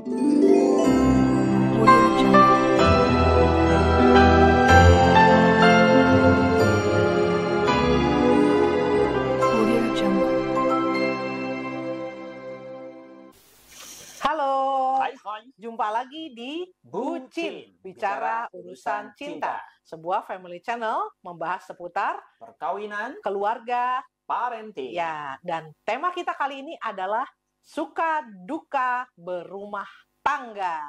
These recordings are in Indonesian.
Audio Jungle. Audio Jungle. Halo, Hai. jumpa lagi di Bucin, Bicara Urusan Cinta, sebuah family channel membahas seputar Perkawinan, keluarga. parenting. Ya, dan tema kita kali ini adalah suka duka berumah tangga.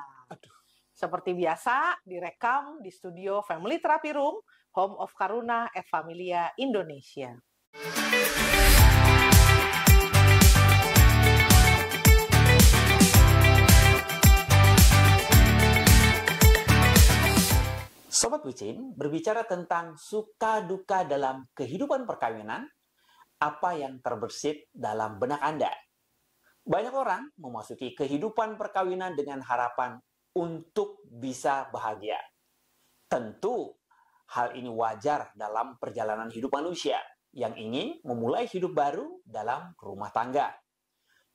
Seperti biasa, direkam di studio Family Therapy Room, Home of Karuna et Familia Indonesia. Sobat Bucin, berbicara tentang suka duka dalam kehidupan perkawinan, apa yang terbersit dalam benak Anda? Banyak orang memasuki kehidupan perkawinan dengan harapan untuk bisa bahagia. Tentu, hal ini wajar dalam perjalanan hidup manusia yang ingin memulai hidup baru dalam rumah tangga.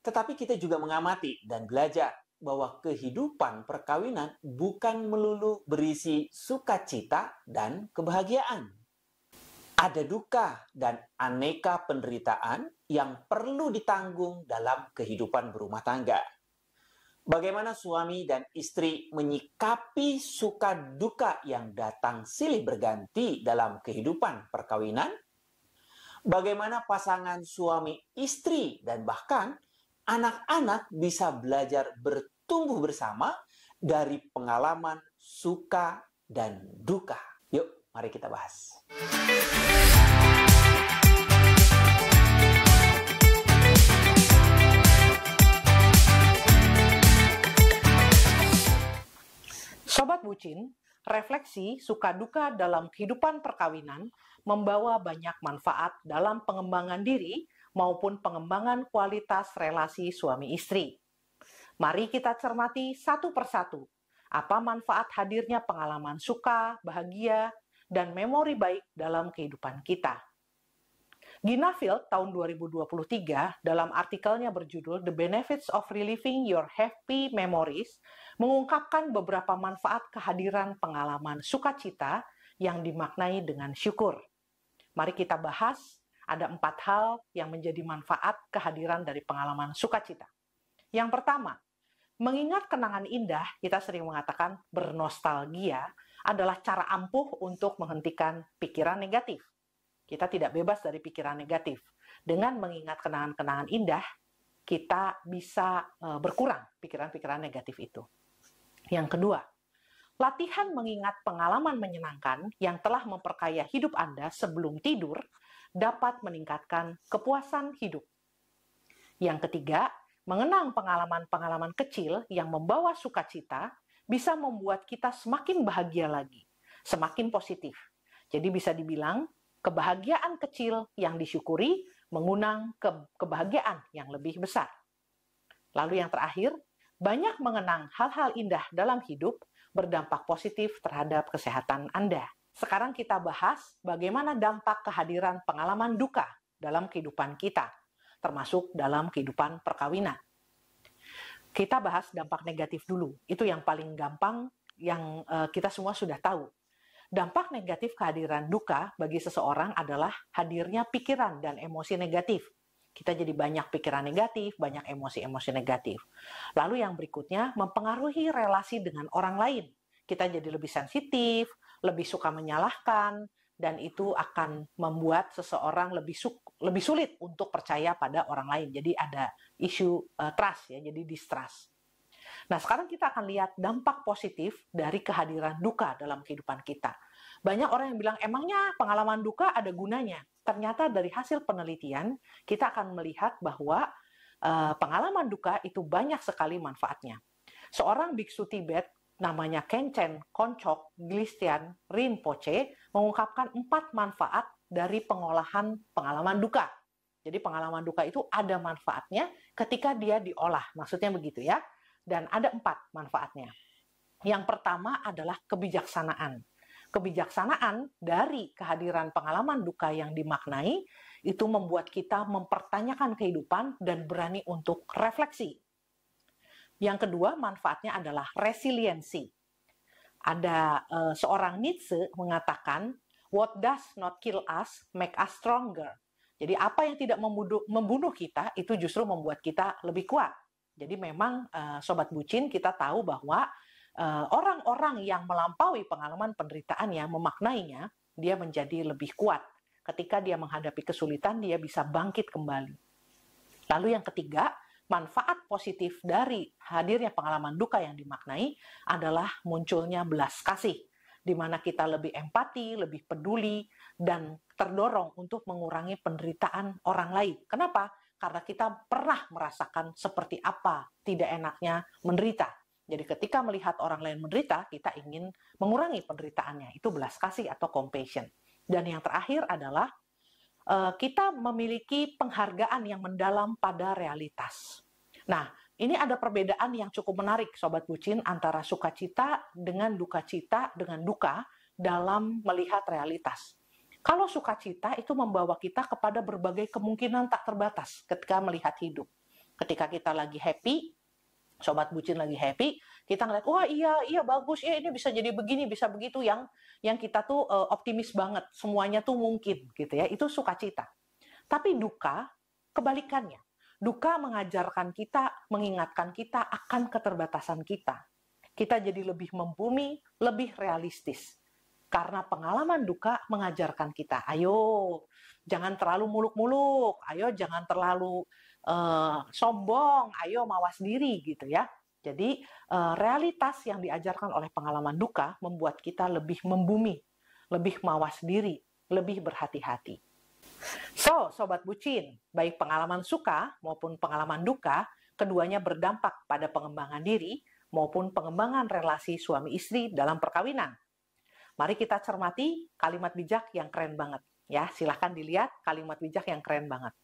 Tetapi kita juga mengamati dan belajar bahwa kehidupan perkawinan bukan melulu berisi sukacita dan kebahagiaan. Ada duka dan aneka penderitaan yang perlu ditanggung dalam kehidupan berumah tangga. Bagaimana suami dan istri menyikapi suka duka yang datang silih berganti dalam kehidupan perkawinan? Bagaimana pasangan suami istri dan bahkan anak-anak bisa belajar bertumbuh bersama dari pengalaman suka dan duka. Yuk, mari kita bahas. Sobat Bucin, refleksi suka duka dalam kehidupan perkawinan membawa banyak manfaat dalam pengembangan diri maupun pengembangan kualitas relasi suami istri. Mari kita cermati satu persatu apa manfaat hadirnya pengalaman suka, bahagia, dan memori baik dalam kehidupan kita. Gina Field tahun 2023 dalam artikelnya berjudul The Benefits of Reliving Your Happy Memories mengungkapkan beberapa manfaat kehadiran pengalaman sukacita yang dimaknai dengan syukur. Mari kita bahas, ada 4 hal yang menjadi manfaat kehadiran dari pengalaman sukacita. Yang pertama, mengingat kenangan indah, kita sering mengatakan bernostalgia, adalah cara ampuh untuk menghentikan pikiran negatif. Kita tidak bebas dari pikiran negatif. Dengan mengingat kenangan-kenangan indah, kita bisa berkurang pikiran-pikiran negatif itu. Yang kedua, latihan mengingat pengalaman menyenangkan yang telah memperkaya hidup Anda sebelum tidur dapat meningkatkan kepuasan hidup. Yang ketiga, mengenang pengalaman-pengalaman kecil yang membawa sukacita bisa membuat kita semakin bahagia lagi, semakin positif. Jadi bisa dibilang, kebahagiaan kecil yang disyukuri mengundang kebahagiaan yang lebih besar. Lalu yang terakhir, banyak mengenang hal-hal indah dalam hidup berdampak positif terhadap kesehatan Anda. Sekarang kita bahas bagaimana dampak kehadiran pengalaman duka dalam kehidupan kita, termasuk dalam kehidupan perkawinan. Kita bahas dampak negatif dulu. Itu yang paling gampang, yang kita semua sudah tahu. Dampak negatif kehadiran duka bagi seseorang adalah hadirnya pikiran dan emosi negatif. Kita jadi banyak pikiran negatif, banyak emosi-emosi negatif. Lalu yang berikutnya, mempengaruhi relasi dengan orang lain. Kita jadi lebih sensitif, lebih suka menyalahkan, dan itu akan membuat seseorang lebih sulit untuk percaya pada orang lain. Jadi ada isu trust, ya, jadi distrust. Nah, sekarang kita akan lihat dampak positif dari kehadiran duka dalam kehidupan kita. Banyak orang yang bilang, emangnya pengalaman duka ada gunanya? Ternyata dari hasil penelitian, kita akan melihat bahwa pengalaman duka itu banyak sekali manfaatnya. Seorang biksu Tibet namanya Khenchen Konchok Glistian Rinpoche mengungkapkan 4 manfaat dari pengolahan pengalaman duka. Jadi pengalaman duka itu ada manfaatnya ketika dia diolah, maksudnya begitu ya. Dan ada 4 manfaatnya. Yang pertama adalah kebijaksanaan. Kebijaksanaan dari kehadiran pengalaman duka yang dimaknai itu membuat kita mempertanyakan kehidupan dan berani untuk refleksi. Yang kedua, manfaatnya adalah resiliensi. Ada seorang Nietzsche mengatakan, what does not kill us make us stronger. Jadi apa yang tidak membunuh kita itu justru membuat kita lebih kuat. Jadi memang Sobat Bucin, kita tahu bahwa orang-orang yang melampaui pengalaman penderitaan yang memaknainya, dia menjadi lebih kuat. Ketika dia menghadapi kesulitan, dia bisa bangkit kembali. Lalu yang ketiga, manfaat positif dari hadirnya pengalaman duka yang dimaknai adalah munculnya belas kasih, di mana kita lebih empati, lebih peduli, dan terdorong untuk mengurangi penderitaan orang lain. Kenapa? Karena kita pernah merasakan seperti apa tidak enaknya menderita. Jadi ketika melihat orang lain menderita, kita ingin mengurangi penderitaannya. Itu belas kasih atau compassion. Dan yang terakhir adalah kita memiliki penghargaan yang mendalam pada realitas. Nah, ini ada perbedaan yang cukup menarik, Sobat Bucin, antara sukacita dengan duka cita dengan duka dalam melihat realitas. Kalau sukacita itu membawa kita kepada berbagai kemungkinan tak terbatas ketika melihat hidup. Ketika kita lagi happy, Sobat Bucin lagi happy, kita ngeliat, wah iya bagus, ya ini bisa jadi begini, bisa begitu, yang kita tuh optimis banget, semuanya tuh mungkin gitu ya, itu sukacita. Tapi duka, kebalikannya. Duka mengajarkan kita, mengingatkan kita akan keterbatasan kita. Kita jadi lebih membumi, lebih realistis. Karena pengalaman duka mengajarkan kita, ayo jangan terlalu muluk-muluk, ayo jangan terlalu sombong, ayo mawas diri gitu ya. Jadi realitas yang diajarkan oleh pengalaman duka membuat kita lebih membumi, lebih mawas diri, lebih berhati-hati. So, Sobat Bucin, baik pengalaman suka maupun pengalaman duka, keduanya berdampak pada pengembangan diri maupun pengembangan relasi suami istri dalam perkawinan. Mari kita cermati kalimat bijak yang keren banget. Ya, silahkan dilihat kalimat bijak yang keren banget.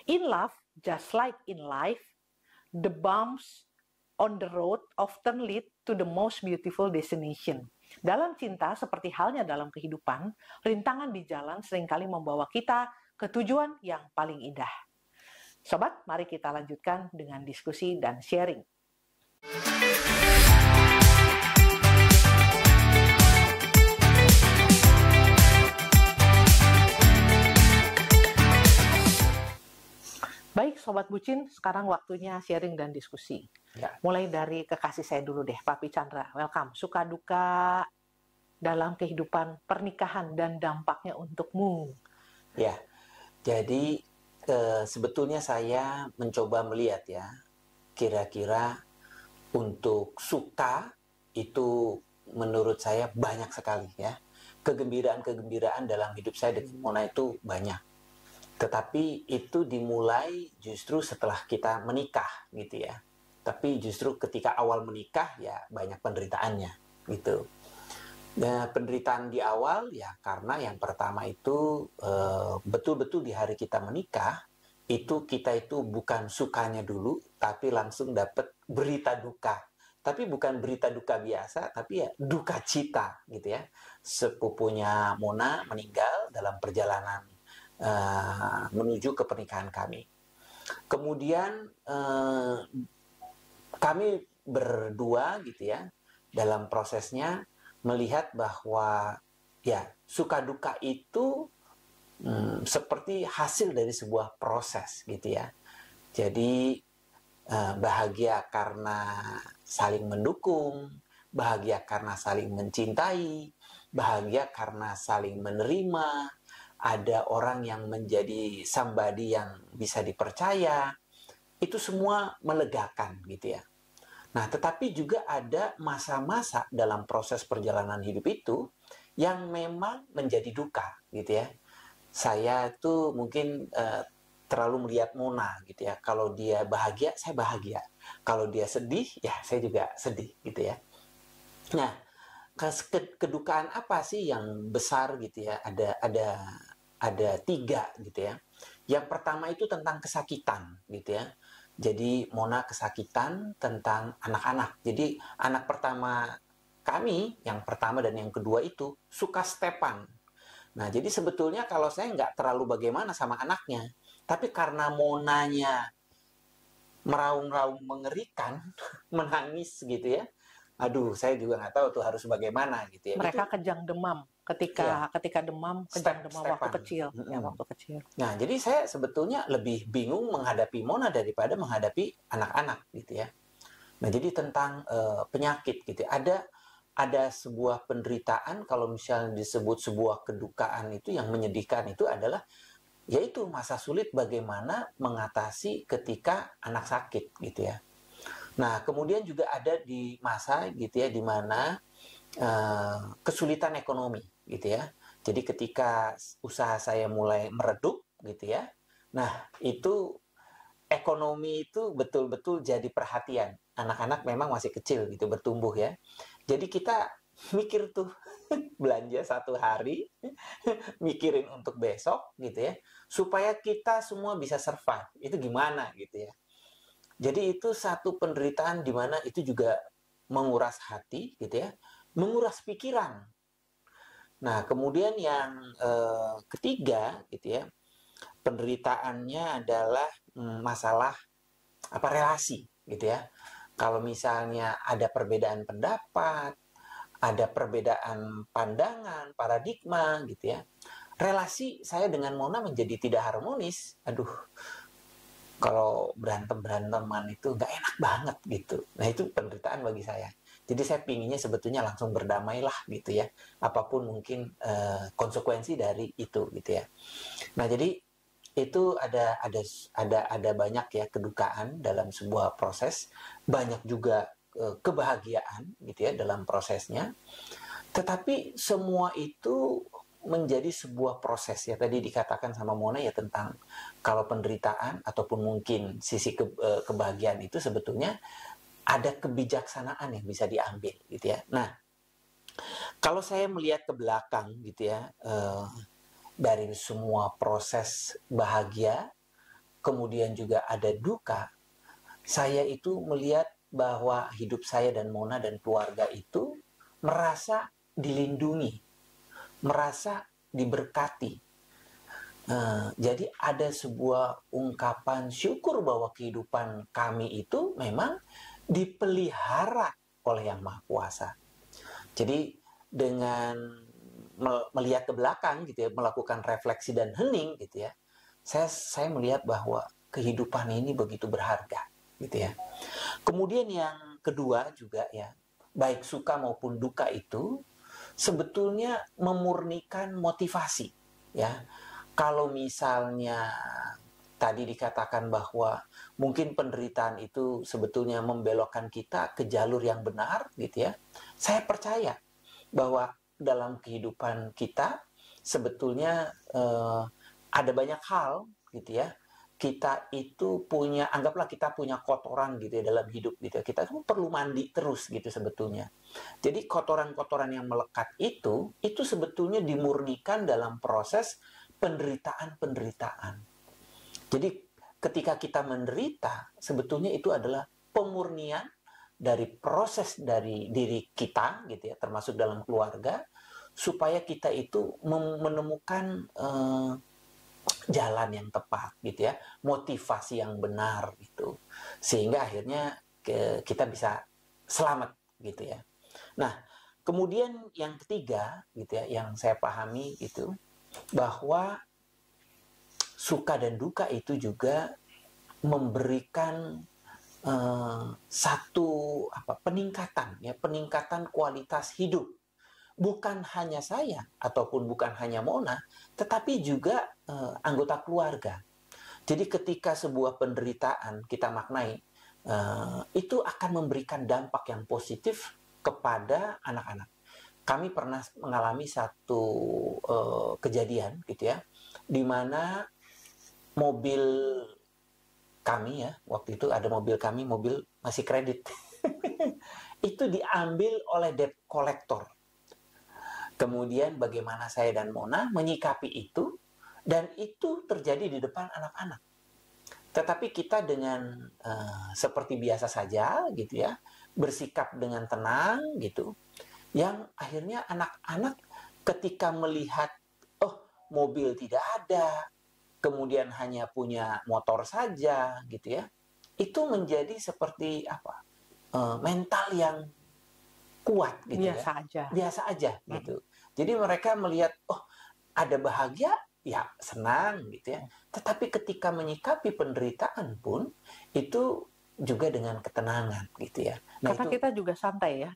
In love, just like in life, the bumps on the road often lead to the most beautiful destination. Dalam cinta, seperti halnya dalam kehidupan, rintangan di jalan seringkali membawa kita ke tujuan yang paling indah. Sobat, mari kita lanjutkan dengan diskusi dan sharing. Baik, Sobat Bucin, sekarang waktunya sharing dan diskusi. Ya. Mulai dari kekasih saya dulu deh, Papi Chandra. Welcome. Suka duka dalam kehidupan pernikahan dan dampaknya untukmu. Ya, jadi sebetulnya saya mencoba melihat ya, kira-kira untuk suka itu menurut saya banyak sekali ya. Kegembiraan-kegembiraan dalam hidup saya dengan Mona itu banyak. Tetapi itu dimulai justru setelah kita menikah gitu ya. Tapi justru ketika awal menikah ya banyak penderitaannya gitu. Nah, penderitaan di awal ya karena yang pertama itu betul-betul di hari kita menikah itu kita itu bukan sukanya dulu tapi langsung dapat berita duka. Tapi bukan berita duka biasa tapi ya duka cita gitu ya. Sepupunya Mona meninggal dalam perjalanan menuju ke pernikahan kami. Kemudian kami berdua gitu ya dalam prosesnya melihat bahwa ya suka duka itu seperti hasil dari sebuah proses gitu ya. Jadi bahagia karena saling mendukung, bahagia karena saling mencintai, bahagia karena saling menerima. Ada orang yang menjadi somebody yang bisa dipercaya, itu semua melegakan gitu ya. Nah, tetapi juga ada masa-masa dalam proses perjalanan hidup itu yang memang menjadi duka gitu ya. Saya tuh mungkin terlalu melihat Mona gitu ya. Kalau dia bahagia, saya bahagia. Kalau dia sedih, ya saya juga sedih gitu ya. Nah, kedukaan apa sih yang besar gitu ya? Ada 3 gitu ya. Yang pertama itu tentang kesakitan gitu ya. Jadi Mona kesakitan tentang anak-anak. Jadi anak pertama kami, yang pertama dan yang kedua itu suka Stepan. Nah, jadi sebetulnya kalau saya nggak terlalu bagaimana sama anaknya. Tapi karena Monanya meraung-raung mengerikan, menangis gitu ya. Aduh, saya juga nggak tahu tuh harus bagaimana gitu ya. Mereka Itu kejang demam ya ketika demam, kejang demam waktu step-stepan. kecil, ya Mm-mm. waktu kecil. Nah, jadi saya sebetulnya lebih bingung menghadapi Mona daripada menghadapi anak-anak gitu ya. Nah, jadi tentang penyakit gitu. Ada sebuah penderitaan, kalau misalnya disebut sebuah kedukaan itu yang menyedihkan, itu adalah yaitu masa sulit bagaimana mengatasi ketika anak sakit gitu ya. Nah, kemudian juga ada di masa gitu ya, di mana kesulitan ekonomi gitu ya. Jadi ketika usaha saya mulai meredup gitu ya. Nah, itu ekonomi itu betul-betul jadi perhatian. Anak-anak memang masih kecil gitu, bertumbuh ya. Jadi kita mikir tuh belanja satu hari, mikirin untuk besok gitu ya, supaya kita semua bisa survive. Itu gimana gitu ya. Jadi itu satu penderitaan di mana itu juga menguras hati gitu ya, menguras pikiran. Nah, kemudian yang ketiga gitu ya, penderitaannya adalah masalah apa relasi gitu ya. Kalau misalnya ada perbedaan pendapat, ada perbedaan pandangan, paradigma gitu ya. Relasi saya dengan Mona menjadi tidak harmonis. Aduh, kalau berantem-beranteman itu nggak enak banget gitu. Nah, itu penderitaan bagi saya. Jadi saya pinginnya sebetulnya langsung berdamailah gitu ya. Apapun mungkin konsekuensi dari itu gitu ya. Nah, jadi itu ada banyak ya kedukaan dalam sebuah proses, banyak juga kebahagiaan gitu ya dalam prosesnya. Tetapi semua itu menjadi sebuah proses ya, tadi dikatakan sama Mona ya tentang kalau penderitaan ataupun mungkin sisi kebahagiaan itu sebetulnya ada kebijaksanaan yang bisa diambil gitu ya. Nah, kalau saya melihat ke belakang gitu ya, dari semua proses bahagia kemudian juga ada duka, saya itu melihat bahwa hidup saya dan Mona dan keluarga itu merasa dilindungi, merasa diberkati. Jadi ada sebuah ungkapan syukur bahwa kehidupan kami itu memang dipelihara oleh Yang Maha Kuasa. Jadi dengan melihat ke belakang gitu ya, melakukan refleksi dan hening gitu ya, saya melihat bahwa kehidupan ini begitu berharga gitu ya. Kemudian yang kedua juga ya, baik suka maupun duka itu sebetulnya memurnikan motivasi ya. Kalau misalnya tadi dikatakan bahwa mungkin penderitaan itu sebetulnya membelokkan kita ke jalur yang benar gitu ya. Saya percaya bahwa dalam kehidupan kita sebetulnya ada banyak hal gitu ya. Kita itu punya, anggaplah kita punya kotoran gitu ya dalam hidup gitu ya. Kita tuh perlu mandi terus gitu sebetulnya. Jadi kotoran-kotoran yang melekat itu sebetulnya dimurnikan dalam proses penderitaan-penderitaan. Jadi ketika kita menderita, sebetulnya itu adalah pemurnian dari proses dari diri kita gitu ya, termasuk dalam keluarga, supaya kita itu menemukan jalan yang tepat gitu ya, motivasi yang benar gitu, sehingga akhirnya kita bisa selamat gitu ya. Nah, kemudian yang ketiga gitu ya, yang saya pahami itu bahwa suka dan duka itu juga memberikan satu peningkatan kualitas hidup. Bukan hanya saya ataupun bukan hanya Mona, tetapi juga anggota keluarga. Jadi ketika sebuah penderitaan kita maknai, itu akan memberikan dampak yang positif kepada anak-anak. Kami pernah mengalami satu kejadian gitu ya, di mana mobil kami ya, waktu itu ada mobil kami, mobil masih kredit, itu diambil oleh debt collector. Kemudian bagaimana saya dan Mona menyikapi itu, dan itu terjadi di depan anak-anak. Tetapi kita dengan seperti biasa saja gitu ya, bersikap dengan tenang gitu, yang akhirnya anak-anak ketika melihat, oh mobil tidak ada, kemudian hanya punya motor saja gitu ya, itu menjadi seperti apa? Mental yang kuat gitu Biasa ya. aja. Biasa aja gitu. Jadi mereka melihat, oh ada bahagia, ya senang gitu ya. Tetapi ketika menyikapi penderitaan pun itu juga dengan ketenangan gitu ya. Nah Karena itu kita juga santai ya.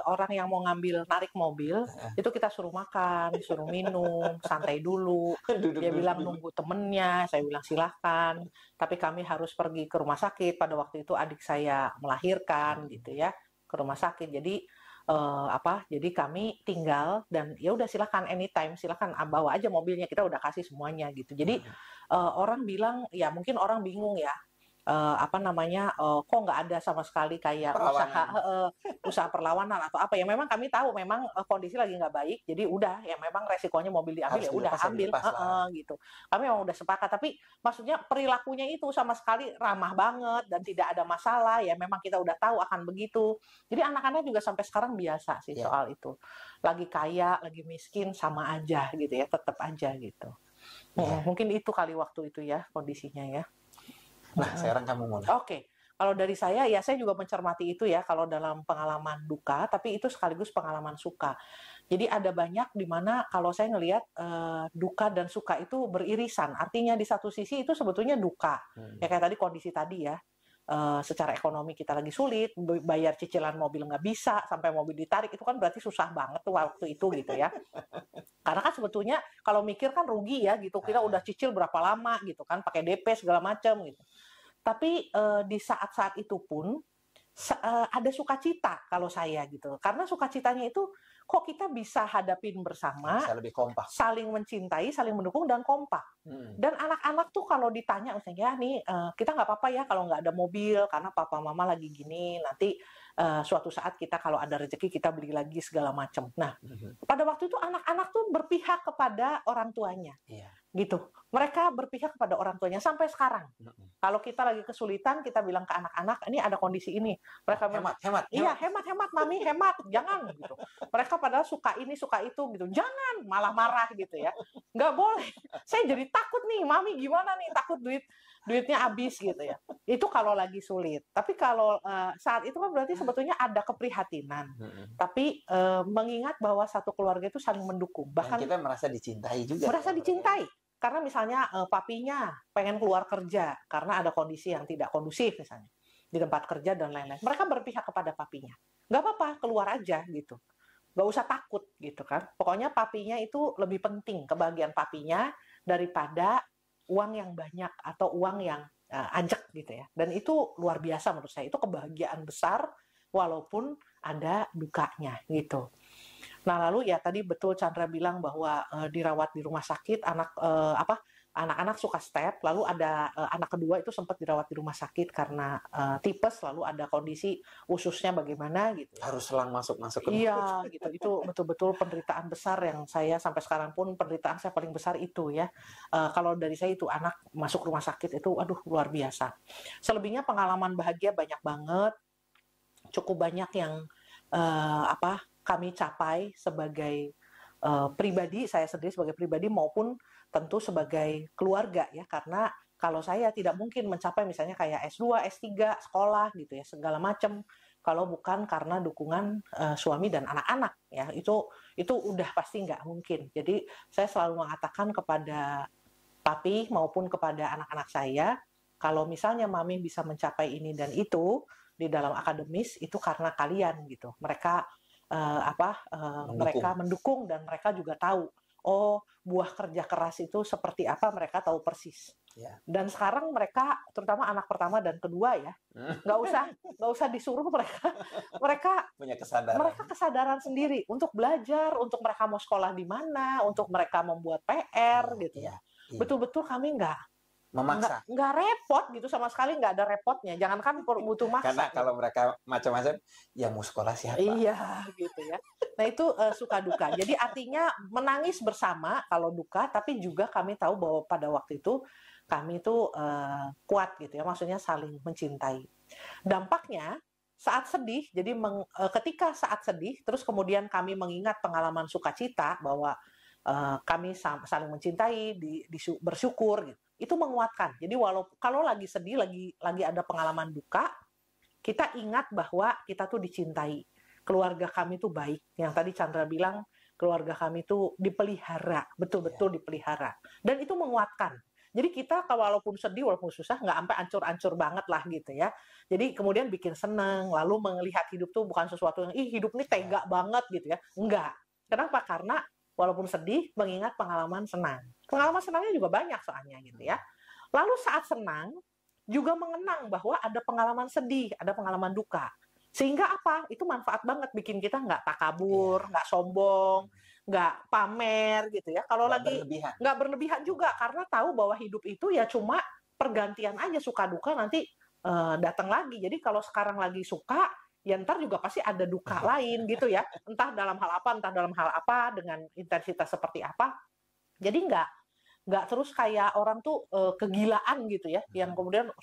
Orang yang mau narik mobil, itu kita suruh makan, suruh minum, santai dulu. duduk Dia bilang dulu. nunggu temennya, saya bilang silahkan. Tapi kami harus pergi ke rumah sakit. Pada waktu itu adik saya melahirkan gitu ya, ke rumah sakit. Jadi jadi kami tinggal dan ya udah silahkan anytime, silahkan bawa aja mobilnya, kita udah kasih semuanya gitu. Jadi orang bilang ya mungkin orang bingung ya, kok nggak ada sama sekali kayak Perlawanan. usaha perlawanan atau apa ya. Memang kami tahu memang kondisi lagi nggak baik, jadi udah ya memang resikonya mobil diambil, Harus ya udah dilepas ya ambil dilepas lah. gitu. Kami memang udah sepakat, tapi maksudnya perilakunya itu sama sekali ramah banget dan tidak ada masalah, ya memang kita udah tahu akan begitu. Jadi anak-anak juga sampai sekarang biasa sih Ya. soal itu. Lagi kaya, lagi miskin sama aja gitu ya, tetap aja gitu. Ya. Mungkin itu kali waktu itu ya kondisinya ya. Nah, sekarang kamu mau nanya. Oke. Kalau dari saya, ya saya juga mencermati itu ya kalau dalam pengalaman duka, tapi itu sekaligus pengalaman suka. Jadi ada banyak di mana kalau saya ngelihat duka dan suka itu beririsan. Artinya di satu sisi itu sebetulnya duka. Ya kayak tadi kondisi tadi ya. Secara ekonomi kita lagi sulit, bayar cicilan mobil nggak bisa, sampai mobil ditarik, itu kan berarti susah banget tuh waktu itu gitu ya. Karena kan sebetulnya kalau mikir kan rugi ya gitu, kita udah cicil berapa lama gitu kan, pakai DP segala macam gitu. Tapi di saat-saat itu pun ada sukacita kalau saya gitu. Karena sukacitanya itu kok kita bisa hadapin bersama, Bisa lebih kompak. saling mencintai, saling mendukung dan kompak. Dan anak-anak tuh kalau ditanya misalnya nih kita nggak apa-apa ya kalau nggak ada mobil karena papa mama lagi gini, nanti suatu saat kita kalau ada rezeki kita beli lagi segala macam. Nah, pada waktu itu anak-anak tuh berpihak kepada orang tuanya. Iya. Gitu. Mereka berpihak kepada orang tuanya sampai sekarang. Kalau kita lagi kesulitan, kita bilang ke anak-anak, ini ada kondisi ini. Mereka bilang, Hemat. iya hemat, mami hemat, jangan gitu. Mereka padahal suka ini, suka itu gitu. Jangan, malah marah gitu ya. Nggak boleh. Saya jadi takut nih, mami gimana nih, takut duitnya habis gitu ya. Itu kalau lagi sulit. Tapi kalau saat itu kan berarti sebetulnya ada keprihatinan. Tapi mengingat bahwa satu keluarga itu saling mendukung. Dan Bahkan kita merasa dicintai juga. merasa dicintai. Karena misalnya papinya pengen keluar kerja karena ada kondisi yang tidak kondusif misalnya di tempat kerja dan lain-lain. Mereka berpihak kepada papinya. Nggak apa-apa, keluar aja gitu. Nggak usah takut gitu kan. Pokoknya papinya itu lebih penting, kebahagiaan papinya daripada uang yang banyak atau uang yang anjek gitu ya. Dan itu luar biasa menurut saya. Itu kebahagiaan besar walaupun ada dukanya gitu. Nah, lalu ya tadi betul Chandra bilang bahwa dirawat di rumah sakit, anak-anak suka step, lalu ada anak kedua itu sempat dirawat di rumah sakit karena tipes, lalu ada kondisi ususnya bagaimana gitu. Harus selang masuk ke Iya, gitu. Itu betul-betul penderitaan besar yang saya sampai sekarang pun penderitaan saya paling besar itu ya. Kalau dari saya itu anak masuk rumah sakit itu aduh luar biasa. Selebihnya pengalaman bahagia banyak banget. Cukup banyak yang kami capai sebagai pribadi, saya sendiri sebagai pribadi maupun tentu sebagai keluarga ya, karena kalau saya tidak mungkin mencapai misalnya kayak S2, S3, sekolah gitu ya, segala macam kalau bukan karena dukungan suami dan anak-anak ya, itu udah pasti nggak mungkin. Jadi saya selalu mengatakan kepada papi maupun kepada anak-anak saya, kalau misalnya mami bisa mencapai ini dan itu di dalam akademis itu karena kalian gitu. Mereka mereka mendukung dan mereka juga tahu buah kerja keras itu seperti apa, mereka tahu persis. Ya. Dan sekarang mereka terutama anak pertama dan kedua ya nggak usah disuruh, mereka punya kesadaran. Mereka kesadaran sendiri untuk belajar, untuk mereka mau sekolah di mana, untuk mereka membuat PR gitu ya. Betul-betul kami memaksa. Nggak repot gitu, sama sekali nggak ada repotnya. Jangankan butuh maksa. Karena kalau mereka macam-macam, ya mau sekolah siapa? Iya, gitu ya. Nah itu suka duka. Jadi artinya menangis bersama kalau duka, tapi juga kami tahu bahwa pada waktu itu kami itu kuat gitu ya. Maksudnya saling mencintai. Dampaknya saat sedih, jadi ketika saat sedih, terus kemudian kami mengingat pengalaman sukacita bahwa kami saling mencintai, bersyukur gitu. itu menguatkan. Jadi kalau lagi sedih, lagi ada pengalaman duka, kita ingat bahwa kita tuh dicintai. Keluarga kami tuh baik. Yang tadi Chandra bilang, keluarga kami tuh dipelihara, betul-betul dipelihara. Dan itu menguatkan. Jadi kita walaupun sedih, walaupun susah, nggak sampai ancur-ancur banget lah gitu ya. Jadi kemudian bikin seneng, lalu melihat hidup tuh bukan sesuatu yang, hidup ini tega banget gitu ya. Enggak. Kenapa? Karena walaupun sedih, mengingat pengalaman senang. Pengalaman senangnya juga banyak soalnya gitu ya. Lalu saat senang, juga mengenang bahwa ada pengalaman sedih, ada pengalaman duka. Sehingga apa? Itu manfaat banget bikin kita nggak takabur, nggak sombong, nggak pamer gitu ya. Kalau lagi nggak berlebihan juga, karena tahu bahwa hidup itu ya cuma pergantian aja, suka duka nanti datang lagi. Jadi kalau sekarang lagi suka, ya ntar juga pasti ada duka lain gitu ya. Entah dalam hal apa, dengan intensitas seperti apa. Jadi nggak terus kayak orang tuh kegilaan gitu ya, yang kemudian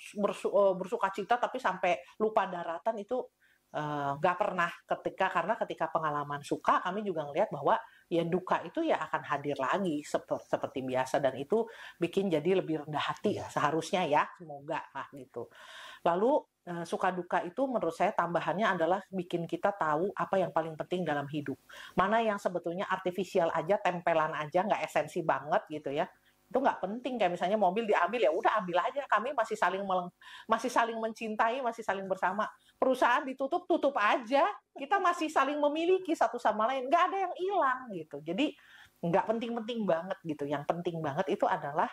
bersuka cita tapi sampai lupa daratan, itu nggak pernah. Karena ketika pengalaman suka, kami juga ngelihat bahwa ya duka itu ya akan hadir lagi seperti biasa, dan itu bikin jadi lebih rendah hati seharusnya ya, semoga lah gitu. Lalu suka duka itu menurut saya tambahannya adalah bikin kita tahu apa yang paling penting dalam hidup, mana yang sebetulnya artifisial aja, tempelan aja, nggak esensi banget gitu ya. Itu nggak penting. Kayak misalnya mobil diambil, ya udah ambil aja, kami masih saling mencintai, masih saling bersama. Perusahaan tutup aja, kita masih saling memiliki satu sama lain, nggak ada yang hilang gitu. Jadi nggak penting-penting banget gitu. Yang penting banget itu adalah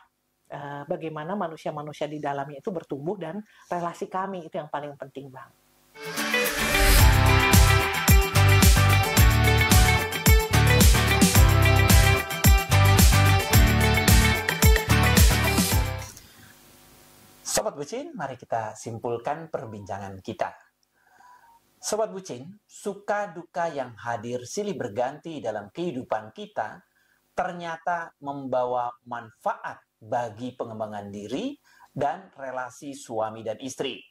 bagaimana manusia-manusia di dalamnya itu bertumbuh, dan relasi kami itu yang paling penting banget. Sobat Bucin, mari kita simpulkan perbincangan kita. Sobat Bucin, suka duka yang hadir silih berganti dalam kehidupan kita ternyata membawa manfaat bagi pengembangan diri dan relasi suami dan istri.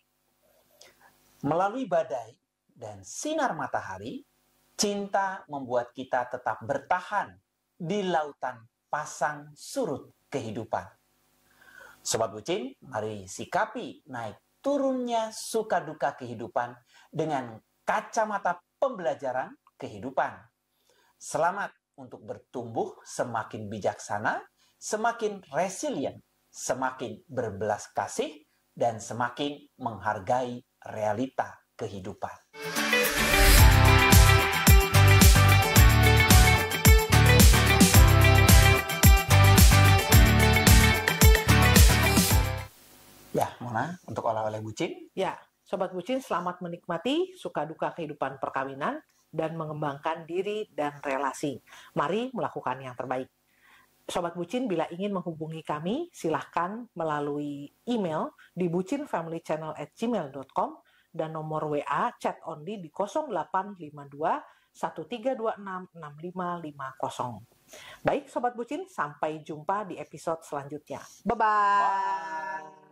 Melalui badai dan sinar matahari, cinta membuat kita tetap bertahan di lautan pasang surut kehidupan. Sobat Bucin, mari sikapi naik turunnya suka duka kehidupan dengan kacamata pembelajaran kehidupan. Selamat untuk bertumbuh semakin bijaksana, semakin resilient, semakin berbelas kasih, dan semakin menghargai realita kehidupan. Ya, Mona, untuk oleh-oleh Bucin. Ya, Sobat Bucin, selamat menikmati suka duka kehidupan perkawinan dan mengembangkan diri dan relasi. Mari melakukan yang terbaik. Sobat Bucin, bila ingin menghubungi kami, silahkan melalui email di bucinfamilychannel@gmail.com dan nomor WA chat only di 0852 1326 6550. Baik Sobat Bucin, sampai jumpa di episode selanjutnya. Bye-bye. Bye.